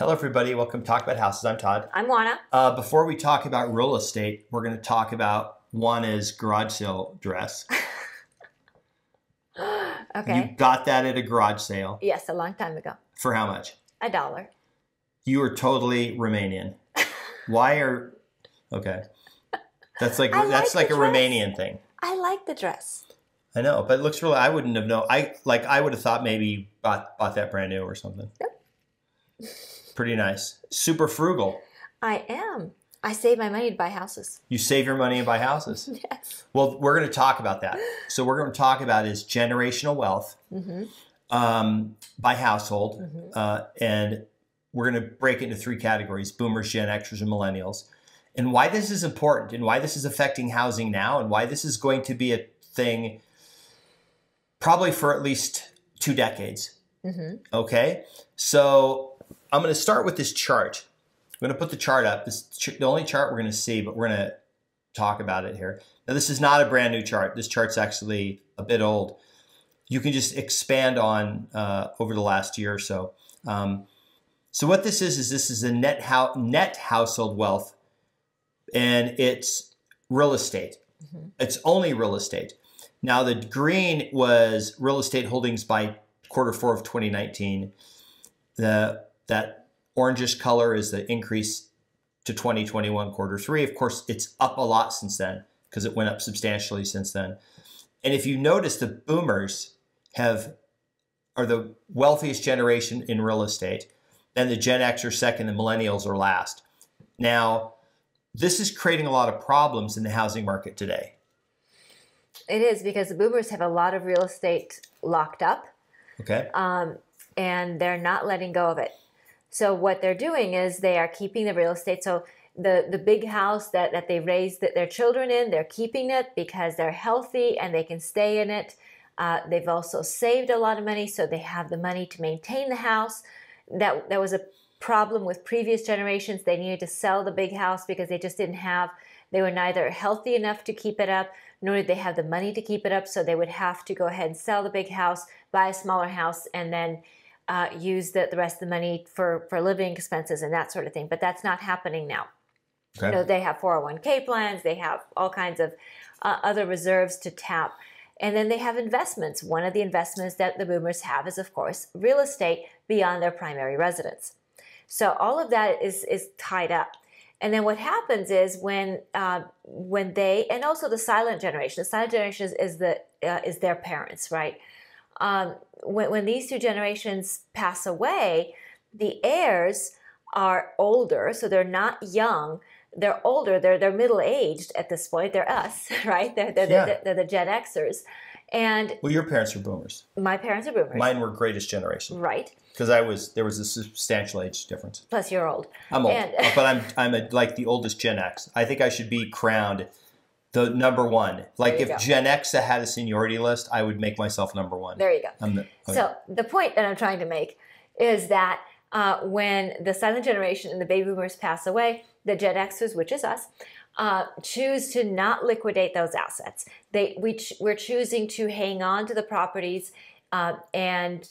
Hello, everybody. Welcome to Talk About Houses. I'm Todd. I'm Juana. Before we talk about real estate, we're going to talk about Juana's garage sale dress. Okay. You got that at a garage sale. Yes, a long time ago. For how much? $1. You are totally Romanian. Okay. That's like a Romanian thing. I like the dress. I know, but it looks really. I wouldn't have known. I would have thought maybe you bought that brand new or something. Yep. Pretty nice. Super frugal. I am. I save my money to buy houses. You save your money and buy houses. Yes. Well, we're going to talk about that. So we're going to talk about is generational wealth by household, and we're going to break it into three categories: boomers, Gen Xers, and millennials, and why this is important, and why this is affecting housing now, and why this is going to be a thing probably for at least 2 decades. Okay, so I'm going to start with this chart. I'm going to put the chart up. This the only chart we're going to see, but we're going to talk about it here. Now, this is not a brand new chart. This chart's actually a bit old. You can just expand on over the last year or so. So what this is this is a net household wealth, and it's real estate. It's only real estate. Now, the green was real estate holdings by Q4 of 2019. That orangish color is the increase to 2021 Q3. Of course, it's up a lot since then because it went up substantially since then. And if you notice, the boomers are the wealthiest generation in real estate. Then the Gen X are second, and millennials are last. Now, this is creating a lot of problems in the housing market today. It is, because the boomers have a lot of real estate locked up. Okay. And they're not letting go of it. So what they're doing is they are keeping the real estate. So the big house that they raised their children in, they're keeping it because they're healthy and they can stay in it. They've also saved a lot of money, so they have the money to maintain the house. That was a problem with previous generations. They needed to sell the big house because they were neither healthy enough to keep it up, nor did they have the money to keep it up. So they would have to go ahead and sell the big house, buy a smaller house, and then use the rest of the money for living expenses and that sort of thing. But that's not happening now. Okay. You know, they have 401k plans. They have all kinds of other reserves to tap. And then they have investments. One of the investments that the boomers have is, of course, real estate beyond their primary residence. So all of that is tied up. And then what happens is when they, and also the silent generation is their parents, right? When these two generations pass away, the heirs are older, so they're not young. They're older. They're middle-aged at this point. They're us, right? They're the Gen Xers. And well, your parents are boomers. My parents are boomers. Mine were greatest generation. Right. Because there was a substantial age difference. Plus, you're old. I'm old, but I'm like the oldest Gen X. I think I should be crowned the number one. Like if Gen X had a seniority list, I would make myself number one. There you go. So the point that I'm trying to make is that when the silent generation and the baby boomers pass away, the Gen Xers, which is us, choose to not liquidate those assets. We're choosing to hang on to the properties and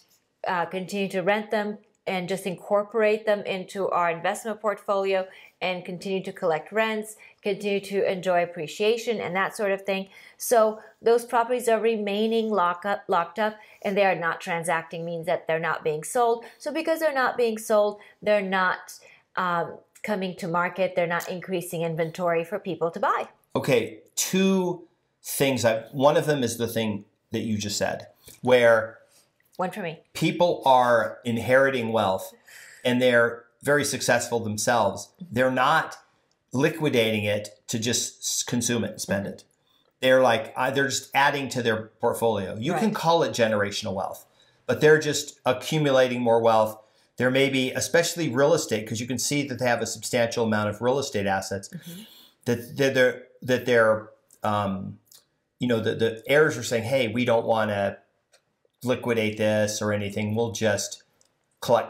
continue to rent them and just incorporate them into our investment portfolio and continue to collect rents, continue to enjoy appreciation and that sort of thing. So those properties are remaining locked up, and they are not transacting, means that they're not being sold. So because they're not being sold, they're not coming to market. They're not increasing inventory for people to buy. Okay, two things. One of them is the thing that you just said, where one for me. People are inheriting wealth and they're very successful themselves. They're not liquidating it to just consume it and spend it. They're just adding to their portfolio. You can call it generational wealth, but they're just accumulating more wealth. There may be, especially real estate, because you can see that they have a substantial amount of real estate assets that they're the heirs are saying, hey, we don't want to liquidate this or anything. We'll just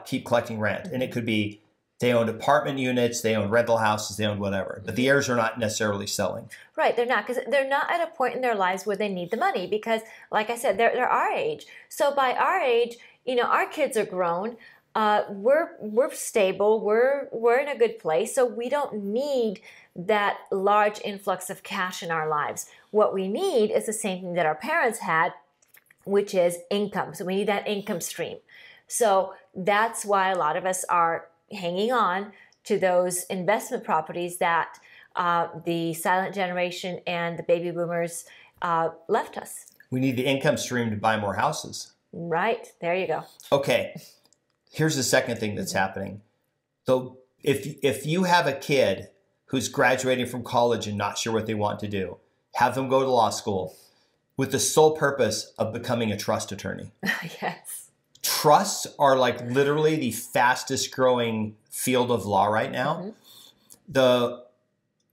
keep collecting rent. And it could be they owned apartment units, they owned rental houses, they owned whatever. But the heirs are not necessarily selling. Right, they're not, because they're not at a point in their lives where they need the money because, like I said, they're our age. So by our age, our kids are grown. we're stable. We're in a good place, so we don't need that large influx of cash in our lives. What we need is the same thing that our parents had, which is income. So we need that income stream. So that's why a lot of us are hanging on to those investment properties that the silent generation and the baby boomers left us. We need the income stream to buy more houses. Right. There you go. Okay. Here's the second thing that's happening. So if you have a kid who's graduating from college and not sure what they want to do, have them go to law school with the sole purpose of becoming a trust attorney. Yes. Trusts are like literally the fastest growing field of law right now.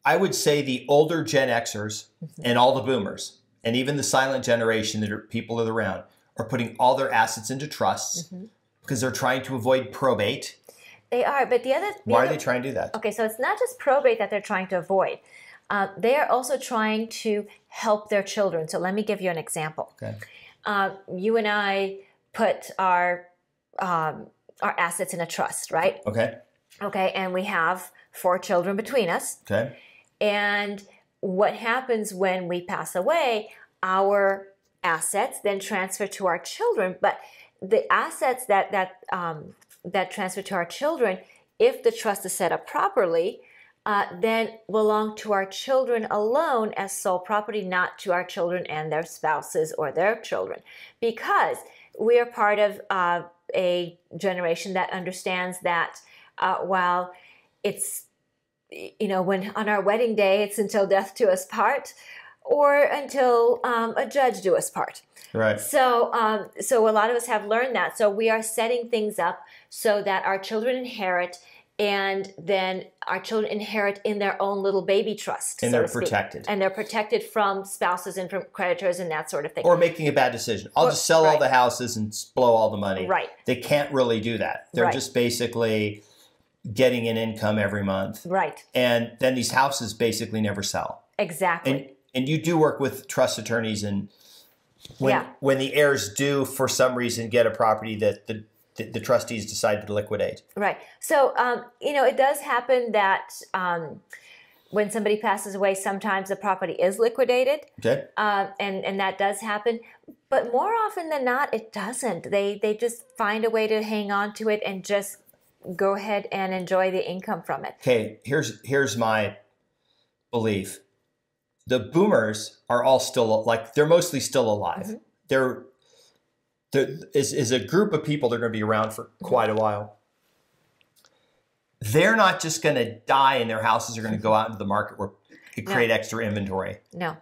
I would say the older Gen Xers and all the boomers and even the silent generation that are people that are around are putting all their assets into trusts because they're trying to avoid probate. They are, but why are they trying to do that? Okay, so it's not just probate that they're trying to avoid. They are also trying to help their children. So let me give you an example. Okay. You and I put our assets in a trust, right? Okay. Okay, and we have 4 children between us. Okay. And what happens when we pass away, our assets then transfer to our children. But the assets that transfer to our children, if the trust is set up properly, then belong to our children alone as sole property, not to our children and their spouses or their children. Because we are part of a generation that understands that while it's, when on our wedding day, it's until death do us part, or until a judge do us part. Right. So a lot of us have learned that. So we are setting things up so that our children inherit, and then our children inherit in their own little baby trust. And they're protected. And they're protected from spouses and from creditors and that sort of thing. Or making a bad decision. I'll just sell all the houses and blow all the money. Right. They can't really do that. They're just basically getting an income every month. Right. And then these houses basically never sell. Exactly. And you do work with trust attorneys, and when the heirs do for some reason get a property that the trustees decide to liquidate. Right. So, it does happen that when somebody passes away, sometimes the property is liquidated. Okay. And that does happen. But more often than not, it doesn't. They just find a way to hang on to it and just go ahead and enjoy the income from it. Okay. Here's my belief. The boomers are all still, they're mostly still alive. There is a group of people that are going to be around for quite a while. They're not just going to die and their houses are going to go out into the market where it create extra inventory. No.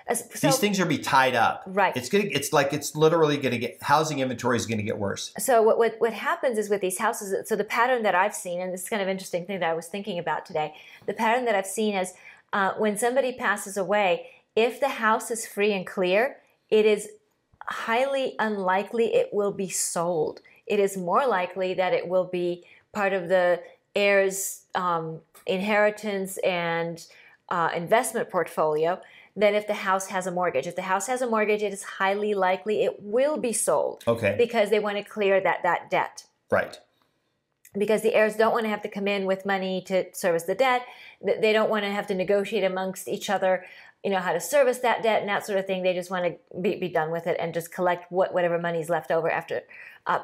These things are going to be tied up. Right. It's literally going to get, housing inventory is going to get worse. So what happens is with these houses, so the pattern that I've seen, and this is kind of interesting thing that I was thinking about today, the pattern that I've seen is when somebody passes away, if the house is free and clear, it is highly unlikely it will be sold. It is more likely that it will be part of the heirs' inheritance and investment portfolio than if the house has a mortgage. If the house has a mortgage, it is highly likely it will be sold. Okay. Because they want to clear that debt. Right. Because the heirs don't want to have to come in with money to service the debt. They don't want to have to negotiate amongst each other, how to service that debt and that sort of thing. They just want to be done with it and just collect whatever money's left over after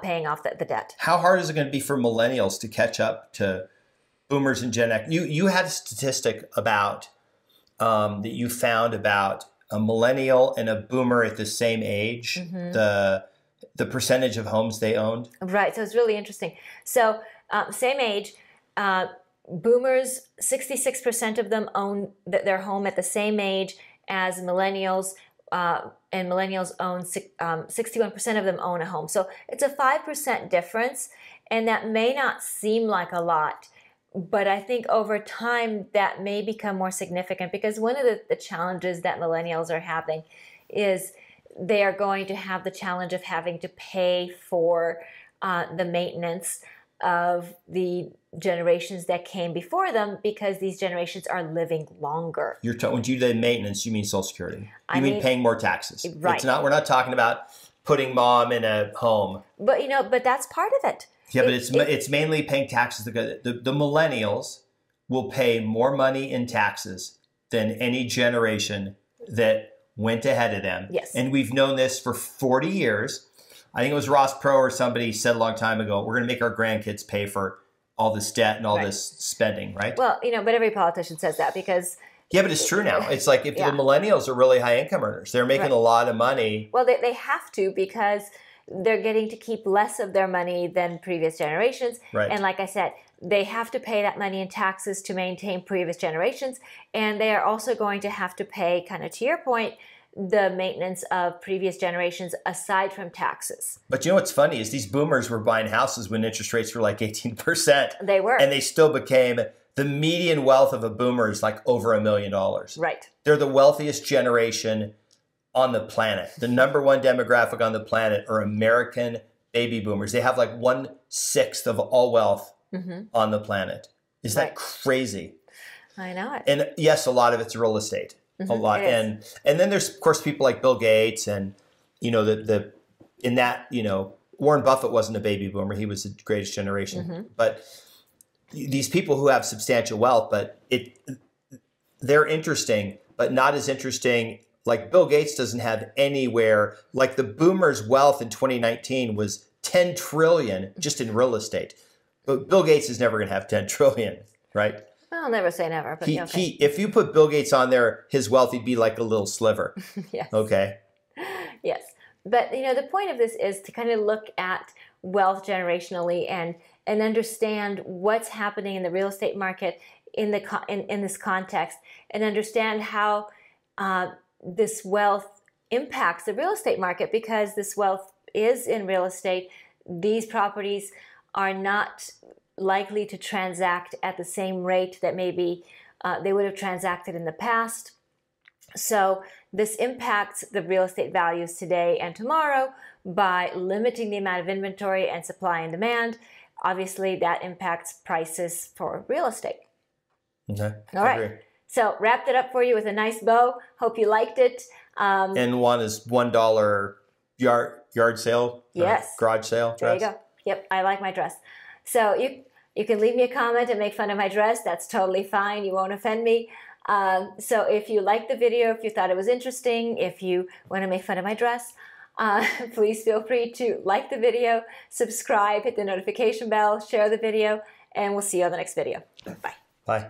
paying off the debt. How hard is it going to be for millennials to catch up to boomers and Gen X? You had a statistic about that you found about a millennial and a boomer at the same age, the percentage of homes they owned. Right. So it's really interesting. So same age, boomers, 66% of them own their home at the same age as millennials, and millennials own 61% of them own a home. So it's a 5% difference, and that may not seem like a lot, but I think over time that may become more significant, because one of the challenges that millennials are having is they are going to have the challenge of having to pay for the maintenance of the generations that came before them, because these generations are living longer. When you do maintenance, you mean Social Security. You mean paying more taxes. Right. We're not talking about putting mom in a home. But that's part of it. Yeah, but it's mainly paying taxes. The millennials will pay more money in taxes than any generation that went ahead of them. Yes. And we've known this for 40 years. I think it was Ross Perot or somebody said a long time ago, we're going to make our grandkids pay for all this debt and all this spending, right? Well, but every politician says that because... Yeah, but it's true now. It's like if the millennials are really high income earners, they're making a lot of money. Well, they have to because they're getting to keep less of their money than previous generations. Right. And like I said, they have to pay that money in taxes to maintain previous generations. And they are also going to have to pay, kind of to your point, the maintenance of previous generations aside from taxes. But you know what's funny is these boomers were buying houses when interest rates were like 18%. They were. And they still became, the median wealth of a boomer is like over $1 million. Right. They're the wealthiest generation on the planet. The number one demographic on the planet are American baby boomers. They have like 1/6 of all wealth on the planet. Is that crazy? I know it. And yes, a lot of it's real estate. A lot. And then there's of course people like Bill Gates and Warren Buffett wasn't a baby boomer. He was the greatest generation. But these people who have substantial wealth, but they're interesting, but not as interesting. Like Bill Gates doesn't have anywhere, like the boomers' wealth in 2019 was 10 trillion just in real estate. But Bill Gates is never going to have 10 trillion, right? Well, I'll never say never, but if you put Bill Gates on there, his wealth would be like a little sliver. Yes. Okay. Yes. But, the point of this is to kind of look at wealth generationally and understand what's happening in the real estate market in this context and understand how this wealth impacts the real estate market because this wealth is in real estate. These properties are not likely to transact at the same rate that maybe they would have transacted in the past. So this impacts the real estate values today and tomorrow by limiting the amount of inventory and supply and demand. Obviously, that impacts prices for real estate. Okay. All right. Agree. So wrapped it up for you with a nice bow. Hope you liked it. And one is $1 yard sale. Yes. Garage sale. There you go. Yep. I like my dress. So you can leave me a comment and make fun of my dress. That's totally fine. You won't offend me. So if you liked the video, if you thought it was interesting, if you want to make fun of my dress, please feel free to like the video, subscribe, hit the notification bell, share the video, and we'll see you on the next video. Bye. Bye.